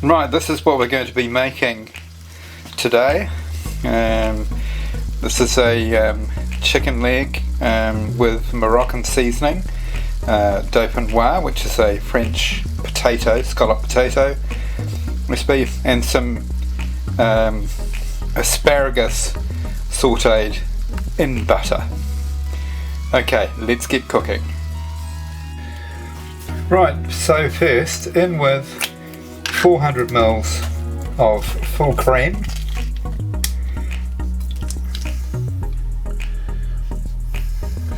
Right, this is what we're going to be making today. This is a chicken leg with Moroccan seasoning, Dauphinoise, which is a French potato, scalloped potato recipe, and some asparagus sautéed in butter. Okay, let's get cooking. Right, so first in with 400 mils of full cream.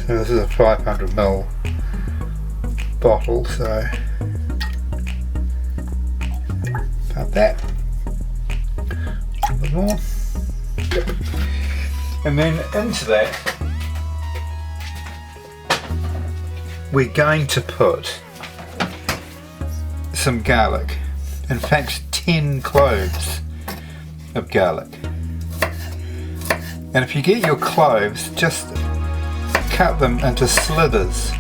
So this is a 500 ml bottle, so about that. A bit more. And then into that we're going to put some garlic. In fact, 10 cloves of garlic. And if you get your cloves, just cut them into slivers.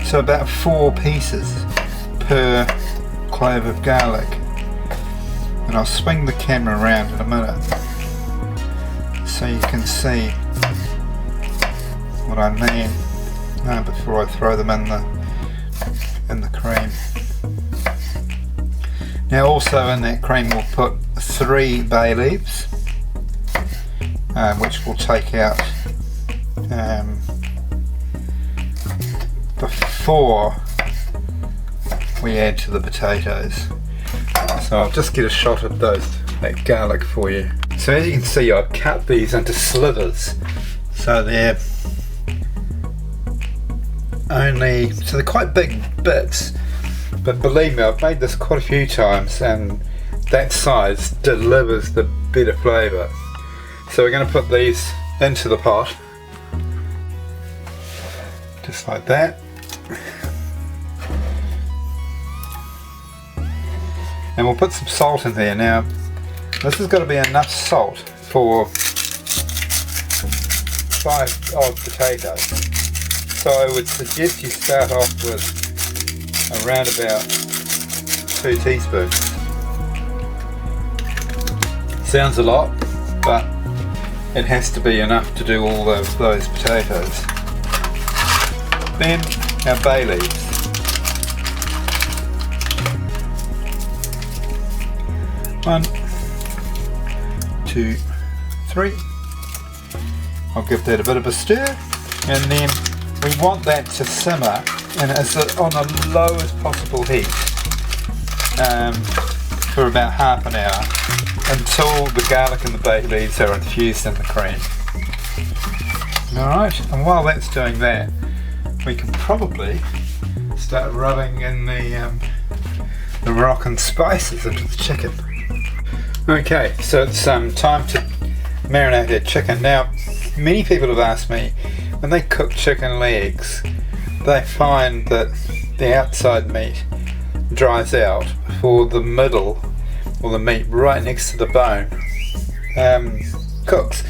So about 4 pieces per clove of garlic. And I'll swing the camera around in a minute so you can see what I mean before I throw them in the cream. Now also in that cream we'll put 3 bay leaves, which we'll take out before we add to the potatoes. So I'll just get a shot of that garlic for you. So as you can see, I've cut these into slivers, so they're quite big bits. But believe me, I've made this quite a few times and that size delivers the better flavour. So we're going to put these into the pot, just like that. And we'll put some salt in there. Now this has got to be enough salt for 5 odd potatoes. So I would suggest you start off with around about 2 teaspoons. Sounds a lot, but it has to be enough to do all of those potatoes. Then our bay leaves. One, 2, 3. I'll give that a bit of a stir, and then we want that to simmer and it's on the lowest possible heat for about half an hour until the garlic and the bay leaves are infused in the cream. Alright, and while that's doing that, we can probably start rubbing in the Moroccan spices into the chicken. Okay, so it's time to marinate that chicken. Now, many people have asked me, when they cook chicken legs, they find that the outside meat dries out before the middle, or the meat right next to the bone, cooks.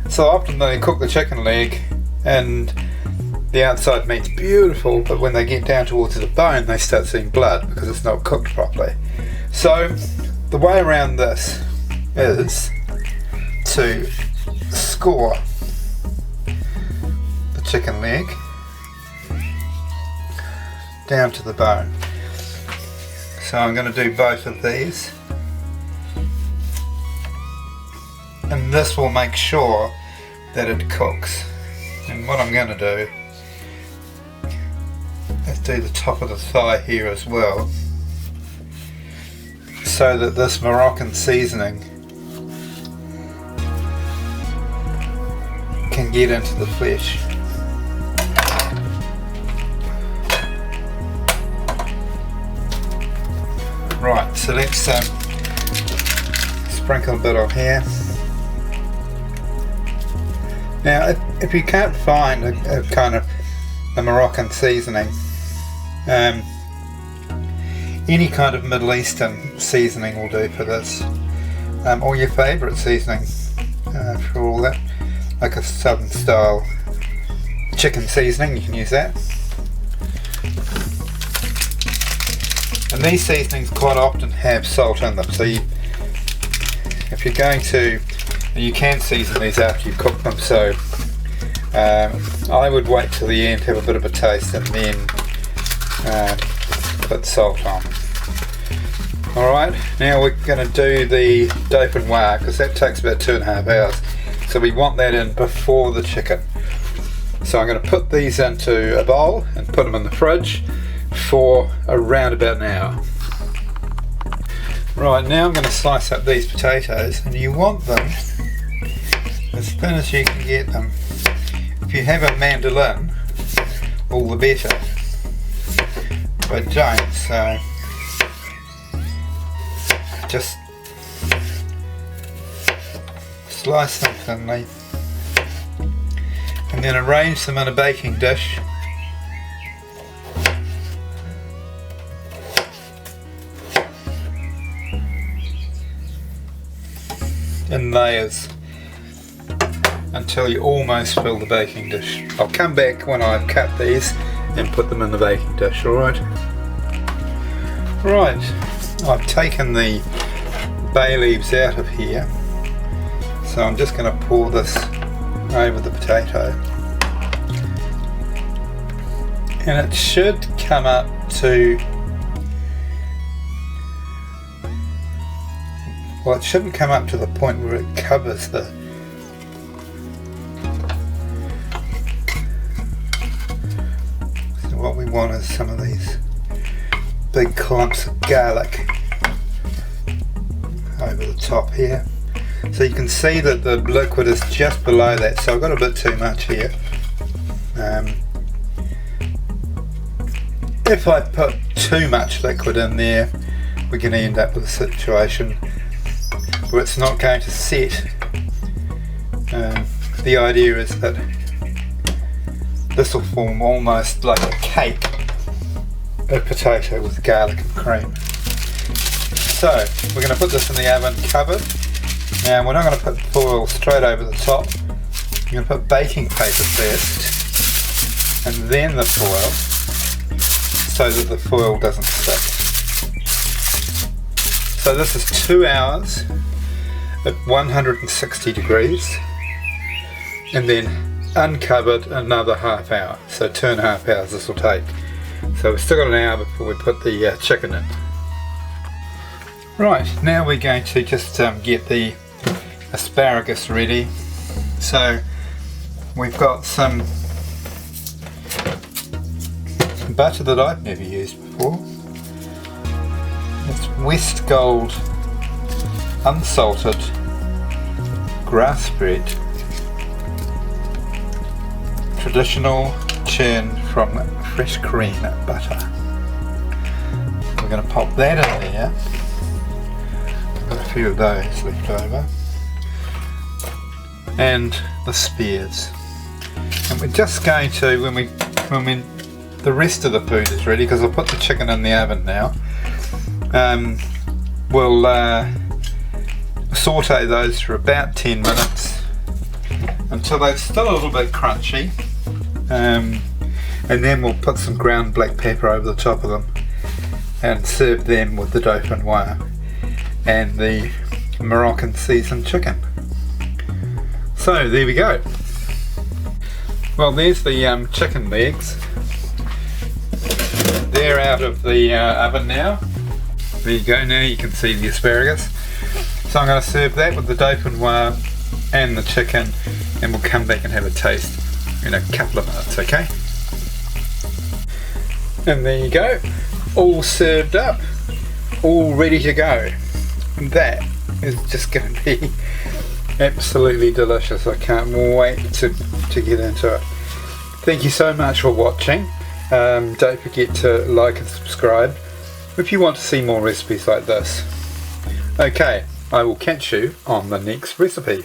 So often they cook the chicken leg and the outside meat's beautiful, but when they get down towards the bone they start seeing blood because it's not cooked properly. So the way around this is to score the chicken leg down to the bone. So I'm going to do both of these, and this will make sure that it cooks. And what I'm going to do is do the top of the thigh here as well, so that this Moroccan seasoning can get into the flesh. Right, so let's sprinkle a bit on here. Now, if you can't find a kind of a Moroccan seasoning, any kind of Middle Eastern seasoning will do for this, or your favourite seasoning for all that, like a southern style chicken seasoning, you can use that. And these seasonings quite often have salt in them, so if you're going to, and you can season these after you cook them, so I would wait till the end, have a bit of a taste, and then put salt on. Alright, now we're going to do the Dauphinoise, because that takes about 2.5 hours, so we want that in before the chicken. So I'm going to put these into a bowl and put them in the fridge for around about an hour. Right, now I'm going to slice up these potatoes, and you want them as thin as you can get them. If you have a mandolin, all the better, but don't, so just slice them thinly and then arrange them in a baking dish. In layers until you almost fill the baking dish. I'll come back when I've cut these and put them in the baking dish, alright? Right, I've taken the bay leaves out of here, so I'm just going to pour this over the potato. And it should come up to, well, it shouldn't come up to the point where it covers the what we want is some of these big clumps of garlic over the top here. So you can see that the liquid is just below that, so I've got a bit too much here. If I put too much liquid in there, we're going to end up with a situation where it's not going to set. The idea is that this will form almost like a cake of potato with garlic and cream. So we're going to put this in the oven covered. Now we're not going to put foil straight over the top. We're going to put baking paper first and then the foil, so that the foil doesn't stick. So this is 2 hours at 160 degrees and then uncovered another half hour, so 2.5 hours this will take. So we've still got an hour before we put the chicken in. Right, now we're going to just get the asparagus ready. So we've got some butter that I've never used before. It's West Gold unsalted grass-fed traditional churn from fresh cream butter. We're going to pop that in there. I've got a few of those left over. And the spears. And we're just going to, when the rest of the food is ready, because I'll put the chicken in the oven now, we'll saute those for about 10 minutes until they're still a little bit crunchy, and then we'll put some ground black pepper over the top of them and serve them with the Dauphinoise and the Moroccan seasoned chicken. So there we go. Well, there's the chicken legs. They're out of the oven now. There you go, now you can see the asparagus. So I'm going to serve that with the Dauphinoise and the chicken, and we'll come back and have a taste in a couple of minutes, okay? And there you go, all served up, all ready to go. And that is just going to be absolutely delicious. I can't wait to get into it. Thank you so much for watching. Don't forget to like and subscribe if you want to see more recipes like this. Okay, I will catch you on the next recipe.